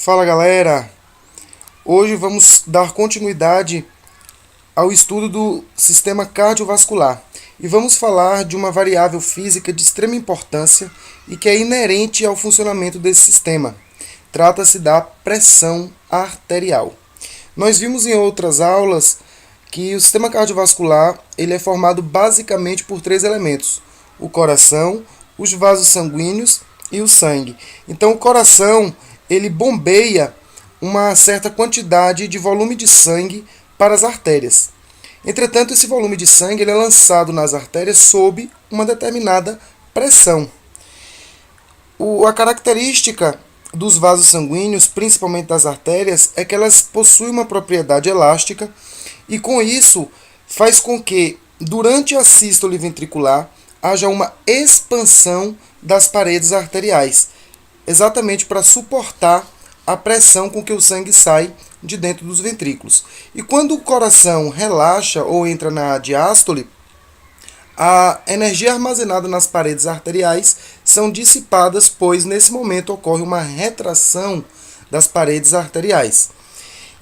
Fala galera, hoje vamos dar continuidade ao estudo do sistema cardiovascular e vamos falar de uma variável física de extrema importância e que é inerente ao funcionamento desse sistema. Trata-se da pressão arterial. Nós vimos em outras aulas que o sistema cardiovascular ele é formado basicamente por três elementos: o coração, os vasos sanguíneos e o sangue. Então o coração ele bombeia uma certa quantidade de volume de sangue para as artérias. Entretanto, esse volume de sangue ele é lançado nas artérias sob uma determinada pressão. A característica dos vasos sanguíneos, principalmente das artérias, é que elas possuem uma propriedade elástica e com isso faz com que durante a sístole ventricular haja uma expansão das paredes arteriais, exatamente para suportar a pressão com que o sangue sai de dentro dos ventrículos. E quando o coração relaxa ou entra na diástole, a energia armazenada nas paredes arteriais são dissipadas, pois nesse momento ocorre uma retração das paredes arteriais.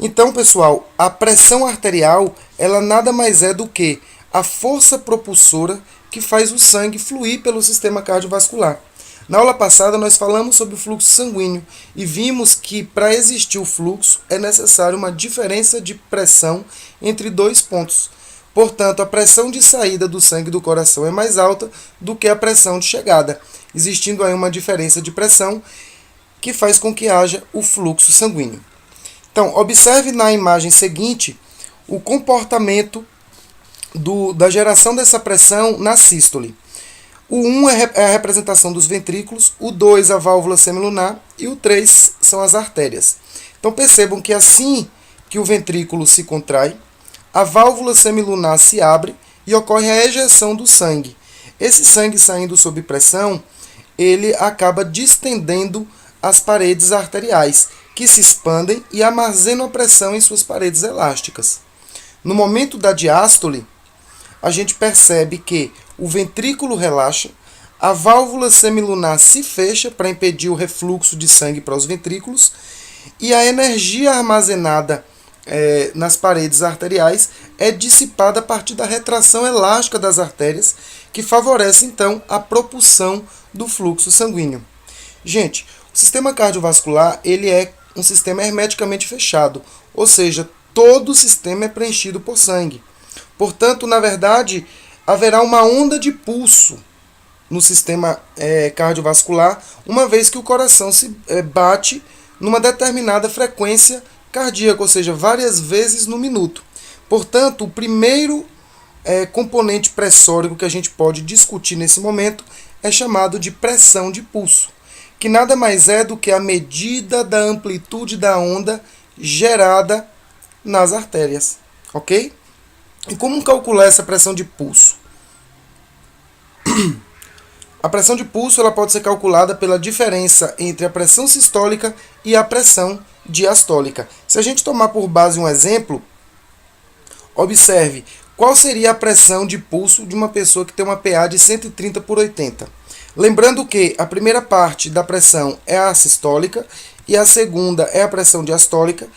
Então, pessoal, a pressão arterial, ela nada mais é do que a força propulsora que faz o sangue fluir pelo sistema cardiovascular. Na aula passada nós falamos sobre o fluxo sanguíneo e vimos que para existir o fluxo é necessário uma diferença de pressão entre dois pontos. Portanto, a pressão de saída do sangue do coração é mais alta do que a pressão de chegada, existindo aí uma diferença de pressão que faz com que haja o fluxo sanguíneo. Então, observe na imagem seguinte o comportamento da geração dessa pressão na sístole. O 1 é a representação dos ventrículos, o 2 a válvula semilunar e o 3 são as artérias. Então percebam que assim que o ventrículo se contrai, a válvula semilunar se abre e ocorre a ejeção do sangue. Esse sangue saindo sob pressão, ele acaba distendendo as paredes arteriais, que se expandem e armazenam a pressão em suas paredes elásticas. No momento da diástole, a gente percebe que o ventrículo relaxa, a válvula semilunar se fecha para impedir o refluxo de sangue para os ventrículos e a energia armazenada nas paredes arteriais é dissipada a partir da retração elástica das artérias, que favorece então a propulsão do fluxo sanguíneo. Gente, o sistema cardiovascular ele é um sistema hermeticamente fechado, ou seja, todo o sistema é preenchido por sangue. Portanto, na verdade, haverá uma onda de pulso no sistema cardiovascular, uma vez que o coração se bate numa determinada frequência cardíaca, ou seja, várias vezes no minuto. Portanto, o primeiro componente pressórico que a gente pode discutir nesse momento é chamado de pressão de pulso, que nada mais é do que a medida da amplitude da onda gerada nas artérias, ok? E como calcular essa pressão de pulso? A pressão de pulso ela pode ser calculada pela diferença entre a pressão sistólica e a pressão diastólica. Se a gente tomar por base um exemplo, observe qual seria a pressão de pulso de uma pessoa que tem uma PA de 130 por 80. Lembrando que a primeira parte da pressão é a sistólica e a segunda é a pressão diastólica.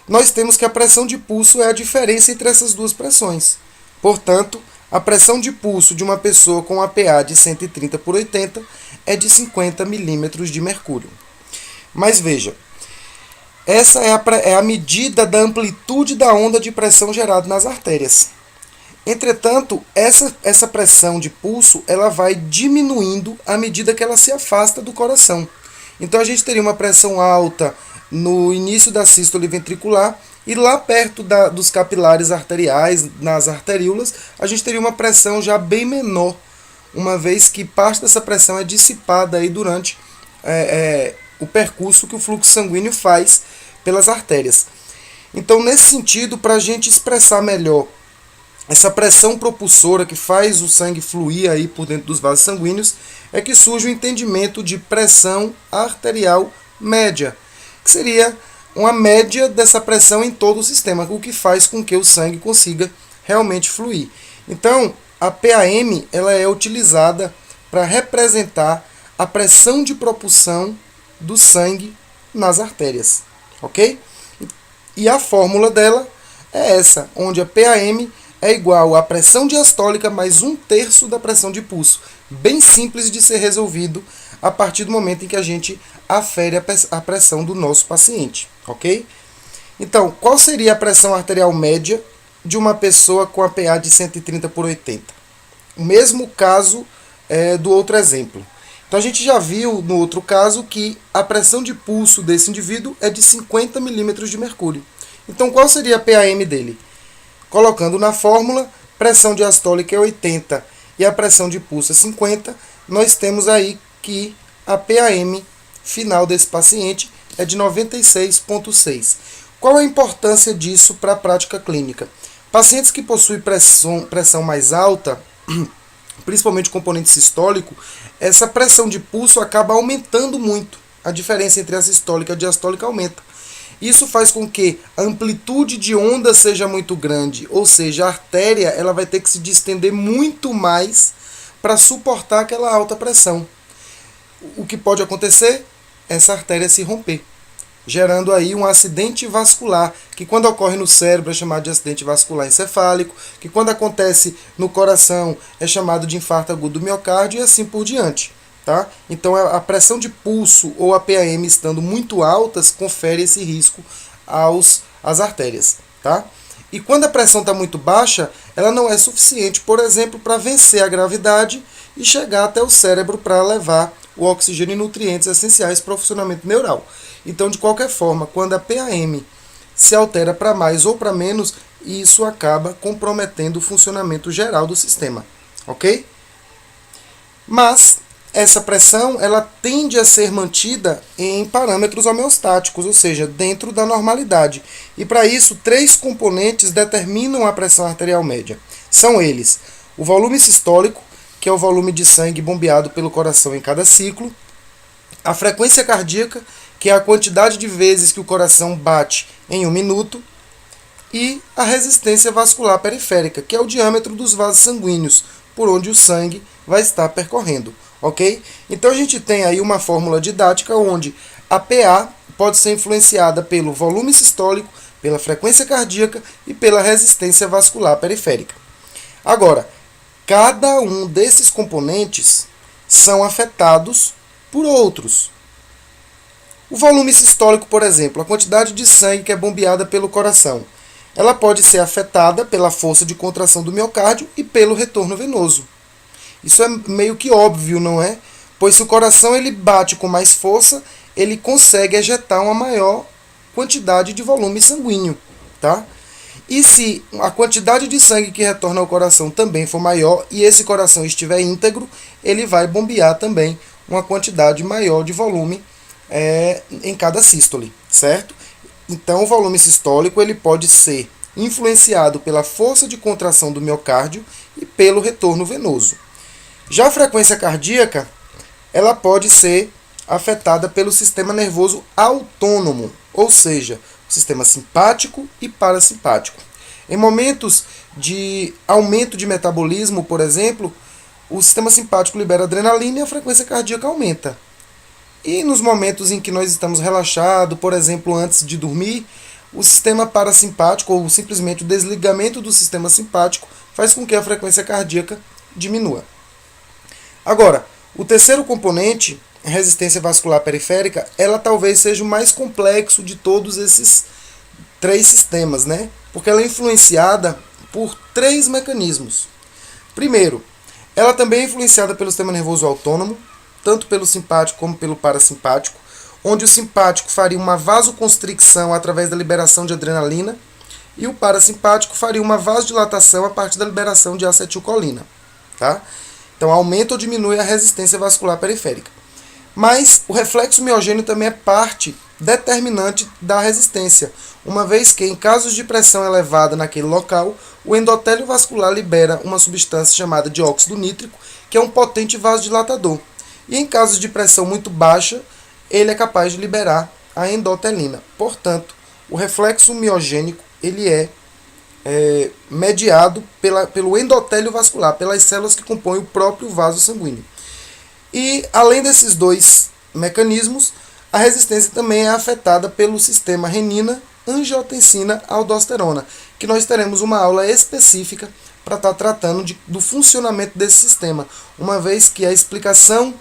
Nós temos que a pressão de pulso é a diferença entre essas duas pressões. Portanto, a pressão de pulso de uma pessoa com a PA de 130 por 80 é de 50 milímetros de mercúrio. Mas veja, essa é a medida da amplitude da onda de pressão gerada nas artérias. Entretanto, essa pressão de pulso ela vai diminuindo à medida que ela se afasta do coração. Então a gente teria uma pressão alta no início da sístole ventricular e lá perto dos capilares arteriais, nas arteríolas, a gente teria uma pressão já bem menor, uma vez que parte dessa pressão é dissipada aí durante o percurso que o fluxo sanguíneo faz pelas artérias. Então, nesse sentido, para a gente expressar melhor essa pressão propulsora que faz o sangue fluir aí por dentro dos vasos sanguíneos, é que surge o entendimento de pressão arterial média, que seria uma média dessa pressão em todo o sistema, o que faz com que o sangue consiga realmente fluir. Então, a PAM ela é utilizada para representar a pressão de propulsão do sangue nas artérias. ok? E a fórmula dela é essa, onde a PAM é igual à pressão diastólica mais 1/3 da pressão de pulso. Bem simples de ser resolvido a partir do momento em que a gente afere a pressão do nosso paciente, ok? Então, qual seria a pressão arterial média de uma pessoa com a PA de 130/80? O mesmo caso do outro exemplo. Então, a gente já viu no outro caso que a pressão de pulso desse indivíduo é de 50 milímetros de mercúrio. Então, qual seria a PAM dele? Colocando na fórmula, pressão diastólica é 80 e a pressão de pulso é 50, nós temos aí que a PAM final desse paciente é de 96,6. Qual a importância disso para a prática clínica? Pacientes que possuem pressão mais alta, principalmente componente sistólico, essa pressão de pulso acaba aumentando muito. A diferença entre a sistólica e a diastólica aumenta. Isso faz com que a amplitude de onda seja muito grande, ou seja, a artéria ela vai ter que se distender muito mais para suportar aquela alta pressão. O que pode acontecer? Essa artéria se romper, gerando aí um acidente vascular, que quando ocorre no cérebro é chamado de acidente vascular encefálico, que quando acontece no coração é chamado de infarto agudo do miocárdio e assim por diante. Tá? Então a pressão de pulso ou a PAM estando muito altas confere esse risco às artérias. Tá? E quando a pressão está muito baixa, ela não é suficiente, por exemplo, para vencer a gravidade e chegar até o cérebro para levar o oxigênio e nutrientes essenciais para o funcionamento neural. Então, de qualquer forma, quando a PAM se altera para mais ou para menos, isso acaba comprometendo o funcionamento geral do sistema. Ok? Mas essa pressão ela tende a ser mantida em parâmetros homeostáticos, ou seja, dentro da normalidade. E para isso, 3 componentes determinam a pressão arterial média. São eles: o volume sistólico, que é o volume de sangue bombeado pelo coração em cada ciclo; a frequência cardíaca, que é a quantidade de vezes que o coração bate em 1 minuto; e a resistência vascular periférica, que é o diâmetro dos vasos sanguíneos, por onde o sangue vai estar percorrendo. Ok? Então a gente tem aí uma fórmula didática onde a PA pode ser influenciada pelo volume sistólico, pela frequência cardíaca e pela resistência vascular periférica. Agora, cada um desses componentes são afetados por outros. O volume sistólico, por exemplo, a quantidade de sangue que é bombeada pelo coração, ela pode ser afetada pela força de contração do miocárdio e pelo retorno venoso. Isso é meio que óbvio, não é? Pois se o coração ele bate com mais força, ele consegue ejetar uma maior quantidade de volume sanguíneo, tá? E se a quantidade de sangue que retorna ao coração também for maior e esse coração estiver íntegro, ele vai bombear também uma quantidade maior de volume em cada sístole, certo? Então o volume sistólico ele pode ser influenciado pela força de contração do miocárdio e pelo retorno venoso. Já a frequência cardíaca, ela pode ser afetada pelo sistema nervoso autônomo, ou seja, o sistema simpático e parasimpático. Em momentos de aumento de metabolismo, por exemplo, o sistema simpático libera adrenalina e a frequência cardíaca aumenta. E nos momentos em que nós estamos relaxados, por exemplo, antes de dormir, o sistema parasimpático, ou simplesmente o desligamento do sistema simpático, faz com que a frequência cardíaca diminua. Agora, o terceiro componente, a resistência vascular periférica, ela talvez seja o mais complexo de todos esses 3 sistemas, né? Porque ela é influenciada por 3 mecanismos. Primeiro, ela também é influenciada pelo sistema nervoso autônomo, tanto pelo simpático como pelo parasimpático, onde o simpático faria uma vasoconstricção através da liberação de adrenalina e o parasimpático faria uma vasodilatação a partir da liberação de acetilcolina, tá? Então, aumenta ou diminui a resistência vascular periférica. Mas o reflexo miogênio também é parte determinante da resistência, uma vez que, em casos de pressão elevada naquele local, o endotélio vascular libera uma substância chamada de óxido nítrico, que é um potente vasodilatador. E em casos de pressão muito baixa, ele é capaz de liberar a endotelina. Portanto, o reflexo miogênico ele é mediado pelo endotélio vascular, pelas células que compõem o próprio vaso sanguíneo. E, além desses 2 mecanismos, A resistência também é afetada pelo sistema renina, angiotensina, aldosterona, que nós teremos uma aula específica para estar tratando do funcionamento desse sistema, uma vez que a explicação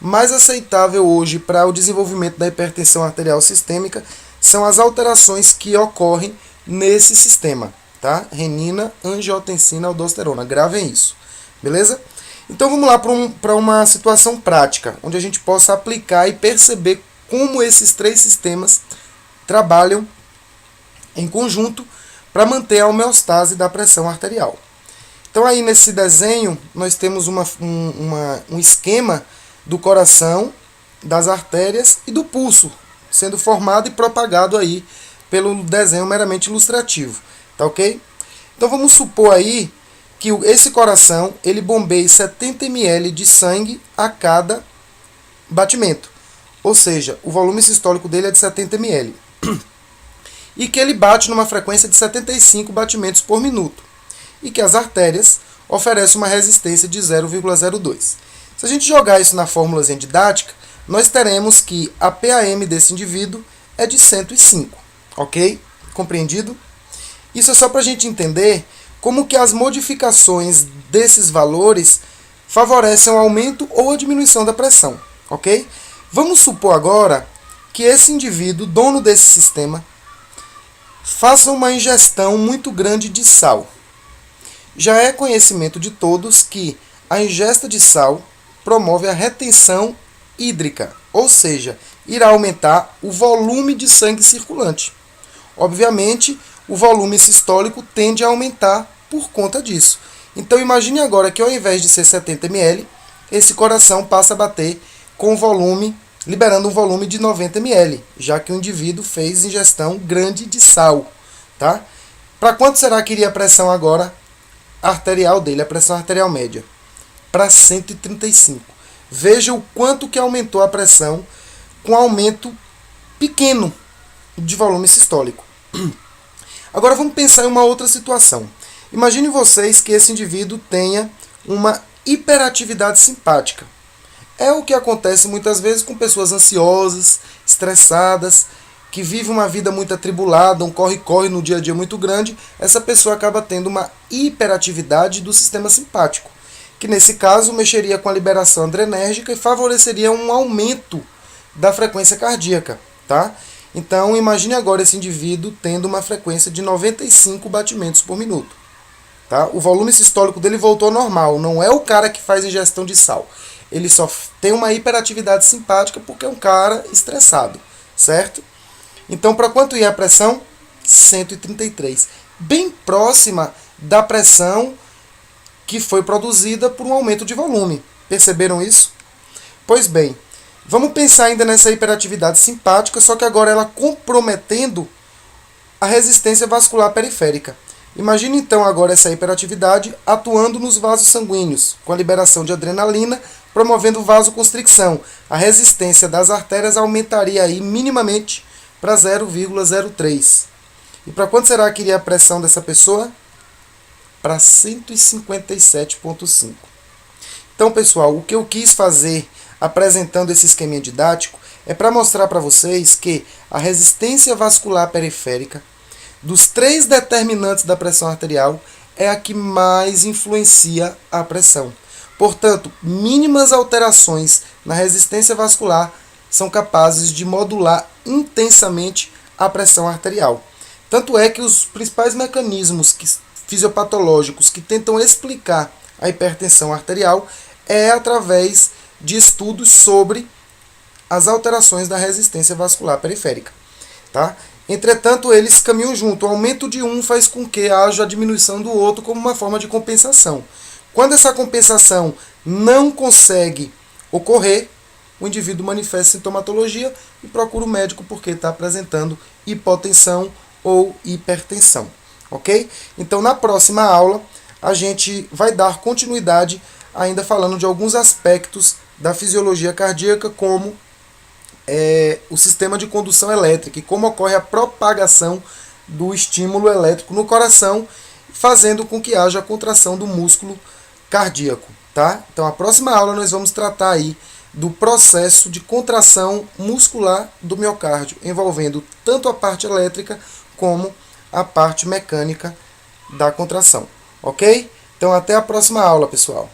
mais aceitável hoje para o desenvolvimento da hipertensão arterial sistêmica são as alterações que ocorrem nesse sistema, tá? Renina, angiotensina, aldosterona. Gravem isso, beleza? Então vamos lá para uma situação prática, onde a gente possa aplicar e perceber como esses três sistemas trabalham em conjunto para manter a homeostase da pressão arterial. Então aí nesse desenho nós temos um esquema do coração, das artérias e do pulso, sendo formado e propagado aí pelo desenho meramente ilustrativo, tá ok? Então vamos supor aí que esse coração ele bombeie 70 ml de sangue a cada batimento, ou seja, o volume sistólico dele é de 70 ml, e que ele bate numa frequência de 75 batimentos por minuto, e que as artérias oferecem uma resistência de 0,02. Se a gente jogar isso na fórmulazinha didática, nós teremos que a PAM desse indivíduo é de 105, ok? Compreendido? Isso é só para a gente entender como que as modificações desses valores favorecem o aumento ou a diminuição da pressão, ok? Vamos supor agora que esse indivíduo, dono desse sistema, faça uma ingestão muito grande de sal. Já é conhecimento de todos que a ingesta de sal promove a retenção hídrica, ou seja, irá aumentar o volume de sangue circulante. Obviamente, o volume sistólico tende a aumentar por conta disso. Então imagine agora que ao invés de ser 70 ml, esse coração passa a bater com volume, liberando um volume de 90 ml, já que o indivíduo fez ingestão grande de sal, tá? Para quanto será que iria a pressão agora arterial dele, a pressão arterial média? Para 135. Veja o quanto que aumentou a pressão com aumento pequeno de volume sistólico. Agora vamos pensar em uma outra situação. Imagine vocês que esse indivíduo tenha uma hiperatividade simpática. É o que acontece muitas vezes com pessoas ansiosas, estressadas, que vivem uma vida muito atribulada, um corre-corre no dia a dia muito grande. Essa pessoa acaba tendo uma hiperatividade do sistema simpático, que nesse caso mexeria com a liberação adrenérgica e favoreceria um aumento da frequência cardíaca, tá? Então imagine agora esse indivíduo tendo uma frequência de 95 batimentos por minuto, tá? O volume sistólico dele voltou ao normal, não é o cara que faz ingestão de sal. Ele só tem uma hiperatividade simpática porque é um cara estressado, certo? Então para quanto ia a pressão? 133, bem próxima da pressão que foi produzida por um aumento de volume. Perceberam isso? Pois bem, vamos pensar ainda nessa hiperatividade simpática, só que agora ela comprometendo a resistência vascular periférica. Imagine então agora essa hiperatividade atuando nos vasos sanguíneos, com a liberação de adrenalina, promovendo vasoconstricção. A resistência das artérias aumentaria aí minimamente para 0,03. E para quanto será que iria a pressão dessa pessoa? Para 157,5. Então, pessoal, o que eu quis fazer apresentando esse esqueminha didático é para mostrar para vocês que a resistência vascular periférica, dos três determinantes da pressão arterial, é a que mais influencia a pressão. Portanto, mínimas alterações na resistência vascular são capazes de modular intensamente a pressão arterial. Tanto é que os principais mecanismos fisiopatológicos que tentam explicar a hipertensão arterial é através de estudos sobre as alterações da resistência vascular periférica, tá? Entretanto, eles caminham junto. O aumento de um faz com que haja a diminuição do outro como uma forma de compensação. Quando essa compensação não consegue ocorrer, o indivíduo manifesta sintomatologia e procura o médico porque está apresentando hipotensão ou hipertensão. Ok? Então, na próxima aula, a gente vai dar continuidade ainda falando de alguns aspectos da fisiologia cardíaca, como o sistema de condução elétrica e como ocorre a propagação do estímulo elétrico no coração, fazendo com que haja a contração do músculo cardíaco. Tá? Então, a próxima aula nós vamos tratar aí do processo de contração muscular do miocárdio, envolvendo tanto a parte elétrica como a parte mecânica da contração. Ok? Então até a próxima aula, pessoal.